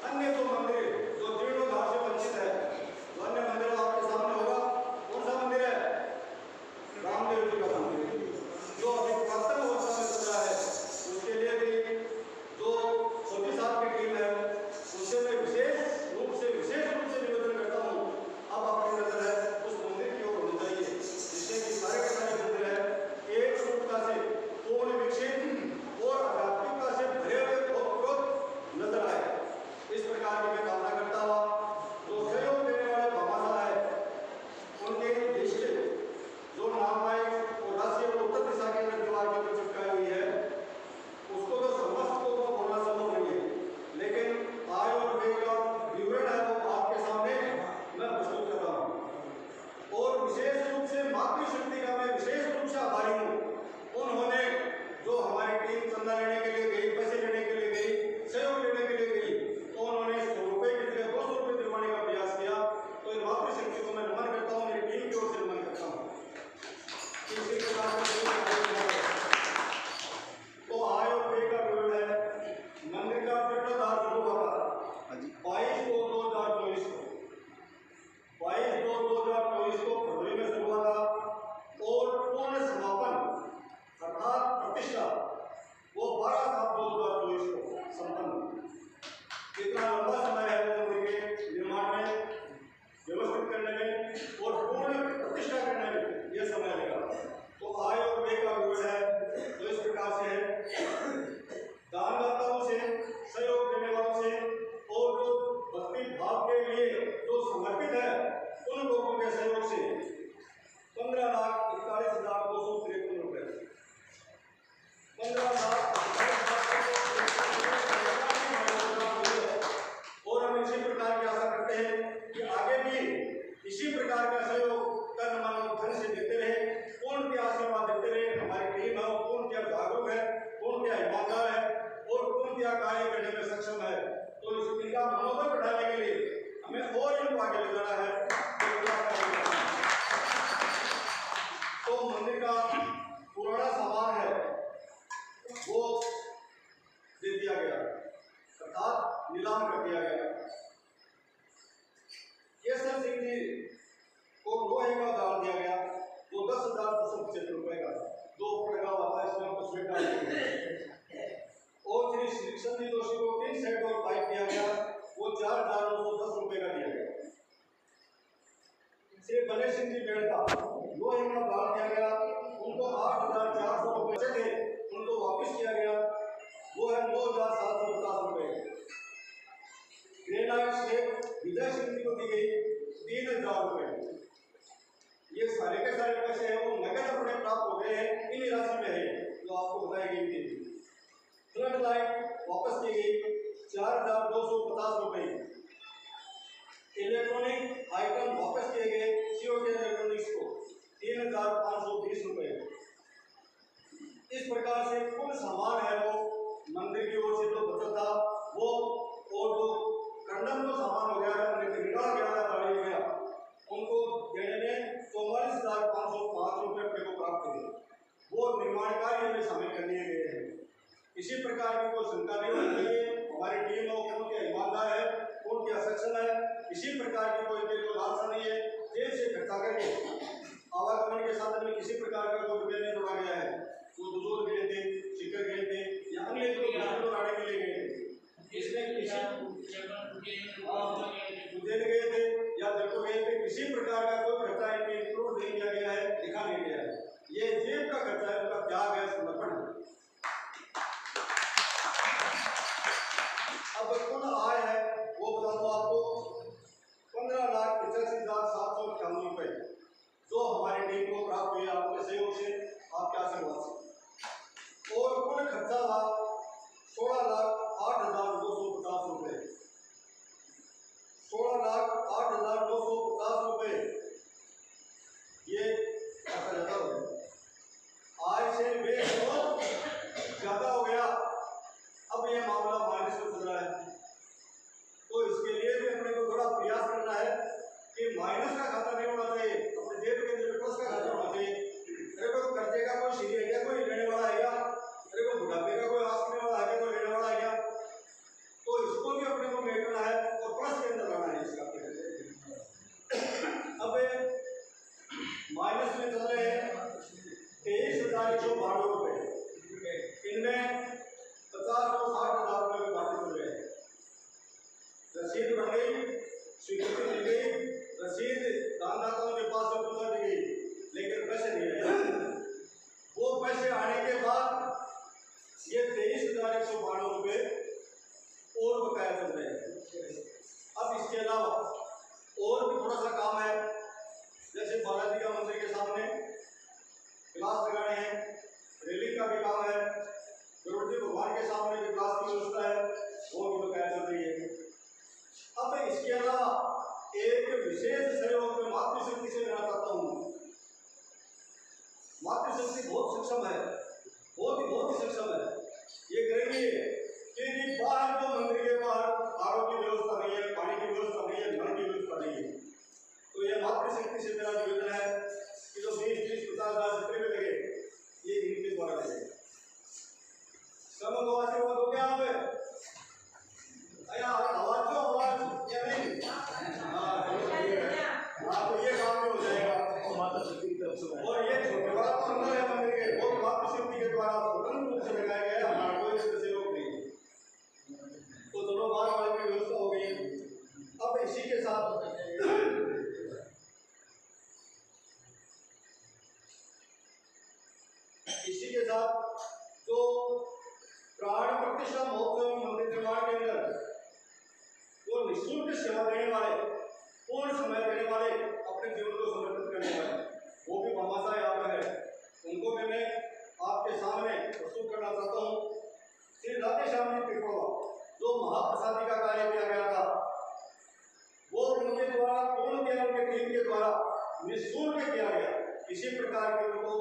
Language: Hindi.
अन्य दो मंदिर जो जीर्णोद्धार से वंचित है, वो अन्य मंदिर आपके सामने होगा। कौन सा मंदिर है? रामदेव जी का मंदिर, जो अभी पुरातन अवस्था में चल रहा है। उसके लिए भी जो मोदी साहब की टीम है, उससे मैं विशेष रूप से निवेदन करता हूँ, अब आपकी नजर है उस मंदिर की ओर होनी चाहिए, जिससे कि सारे के सारे मंदिर है एक रूपता से पूर्ण विकसित और आध्यात्मिकता से भरे हुए बहुत नजर आए। इस प्रकार की मैं कामना करता हुआ जो सहयोग देने वाले भामाशाह है, उनके लिस्ट जो नाम आए और राष्ट्रीय और उत्तर दिशा के दीवार के ऊपर चिपकाई हुई है, उसको तो समस्त को बोलना संभव नहीं है, लेकिन आय और व्यय का विवरण है वो आपके सामने मैं प्रस्तुत कर रहा हूँ। और विशेष रूप से मातृशक्ति का मैं विशेष रूप से आभारी हूँ। उन्होंने जो हमारी टीम चंदा लेने के लिए गई, पैसे लेने के लिए गई, सहयोग लेने के लिए गई, तो उन्होंने 100 रुपये की जगह 200 रुपये दिलवाने का प्रयास किया। तो इस मातृशक्ति को मैं नमन करता हूँ, मेरी टीम की ओर से नमन करता हूँ। इसी प्रकार तो आय और व्यय का विवरण है। मंदिर का जीर्णोद्धार शुरू होगा 22/2/2024 को, 22/2/2024 को फरवरी में शुरू हुआ था और पूर्ण समापन अर्थात प्रतिष्ठा वो 12/7/2024 को संपन्न हुई। इतना लंबा समय है वो मंदिर के निर्माण में, व्यवस्थित करने में और पूर्ण प्रतिष्ठा करने में यह समय लगा। तो आय और व्यय का विवरण है तो इस प्रकार से है। दानदाताओं से, सहयोग देने वालों से और जो भक्ति भाव के लिए जो समर्पित है उन लोगों के सहयोग से 15,41,253 रुपये, 15,41,253। और हम इसी प्रकार की आशा करते हैं कि आगे भी इसी प्रकार का सहयोग तन मन धन से देते रहे, पूर्ण के आशीर्वाद देते रहे। हमारी टीम है पूर्ण क्या जागरूक है, पूर्ण क्या ईमानदार है और पूर्ण क्या कार्य करने में सक्षम है। तो इस टीम का मनोबल बढ़ाने के लिए हमें और इनको आगे ले जाना है। तो मंदिर का पुराना सामान है वो दे दिया गया, अर्थात नीलाम कर दिया गया। केसर सिंह जी को लोहे का दान दिया गया, जो 10,275 रुपए का 2 फुट का हुआ था, इसमें कुछ बेटा। और श्री श्रीकृष्ण जी जोशी को 3 सेट और पाइप दिया गया, वो 4,910 रुपए का दिया गया। श्री गणेश सिंह जी बेड़का लोहे का दान दिया गया, उनको 8,400 रुपए थे, उनको वापस किया गया, वो है 9,750 रुपए। ग्रेनाइट शेप विजय सिंह जी को दी गई 3,000 रुपए। ये सारे के सारे पैसे हैं वो नगद अपने प्राप्त हो गए हैं, इन्हीं राशि में है जो आपको बताई गई थी। फ्लड लाइट वापस की गई 4,250 रुपए। इलेक्ट्रॉनिक आइटम वापस किए गए सीओटी इलेक्ट्रॉनिक्स को 3,520 रुपए। इस प्रकार से कुल सामान है वो मंदिर की ओर से जो बचा था वो, और जो खंडन जो सामान हो गया है, निकाला गया था, गाड़ी हो गया, उनको देने में 44,505 रुपये अपने को प्राप्त हुए। वो निर्माण कार्य में शामिल करने गए हैं। इसी प्रकार की कोई शंका नहीं होनी चाहिए। हमारी टीम और कौन क्या ईमानदार है, कौन क्या सक्षम है, इसी प्रकार की कोई लालसा नहीं है। जेल से खर्चा करके आवागमन के साधन में किसी प्रकार का कोई रुपया नहीं जोड़ा गया है। वो बुजुर्ग गए थे, शिक्षक गए थे या अन्य जो लाने के लिए गए थे, इसने किसी उज्जैन गए थे या देखो गए थे, किसी प्रकार का कोई खर्चा इनमें इंक्लूड नहीं किया गया है, लिखा नहीं गया है। ये जेब का खर्चा है, उनका त्याग है, समर्पण है। अब कुल आय है वो बता दो आपको 15,85,798 रुपए जो हमारी टीम को प्राप्त हुई आपके सहयोग से, आपके आशीर्वाद से। और कुल खर्चा था 16,08,250 रुपए, 16,08,250 रुपए। ये खर्चा ज्यादा हो गया, आय से व्यय ज्यादा हो गया। अब ये मामला माइनस में चल रहा है, तो इसके लिए भी अपने को थोड़ा प्रयास करना है कि माइनस का खाता नहीं होना चाहिए, अपने जेब के अंदर प्लस का खाता होना चाहिए। अरे कोई कर्जे का कोई सीढ़ी है क्या, कोई लेने वाला है क्या, अरे कोई बुढ़ापे का कोई आस करने वाला है क्या, कोई लेने वाला है क्या, तो इसको भी अपने को मेटना है। समझ रहे हैं। रसीद बन गई, स्वीकृति मिल गई, रसीद दानदाताओं के पास से पहुंच गई, लेकिन पैसे नहीं आए। वो पैसे आने के बाद ये 23,192 रुपये और बकाया चल रहे हैं। अब इसके अलावा और भी थोड़ा सा काम है, जैसे बालाजी का मंदिर के सामने गिलास लगाने हैं, रेलिंग का भी काम है, गरुड़ जी भगवान के सामने जो गिलास की व्यवस्था है वो भी बकाया चल रही है। अब इसके अलावा एक विशेष सहयोग में मातृशक्ति से लेना चाहता हूँ। मातृशक्ति बहुत सक्षम है, बहुत ही सक्षम है। ये करेंगे कि बाहर जो मंदिर के बाहर आरो की व्यवस्था नहीं है, पानी की व्यवस्था नहीं है, नल की व्यवस्था नहीं है, तो ये मातृशक्ति से मेरा निवेदन है कि जो 20-30-50,000 जितने भी लगे ये इनके द्वारा लगे। समझ आशीर्वाद हो गया आप आवाज जो आवाज या नहीं? हाँ, तो ये काम भी हो जाएगा। और ये छोटे बड़ा तो अंदर है मंदिर के, वो मातृशक्ति के द्वारा स्वतंत्र रूप से लगाया गया है, हमारा कोई इसमें सहयोग नहीं। तो दोनों बार वाले की व्यवस्था हो गई। अब इसी के साथ जो प्राण प्रतिष्ठा महोत्सव मंदिर निर्माण के अंदर वो निःशुल्क सेवा देने वाले, पूर्ण समय देने वाले, अपने जीवन को समर्पित करने वाले, वो भी भामाशाह यहाँ पर है, उनको मैंने आपके सामने प्रस्तुत करना चाहता हूँ। श्री राधे श्याम जी त्रिपुरा जो महाप्रसादी का कार्य किया गया था, वो उनके द्वारा, उनके टीम के द्वारा निःशुल्क किया गया। इसी प्रकार के उनको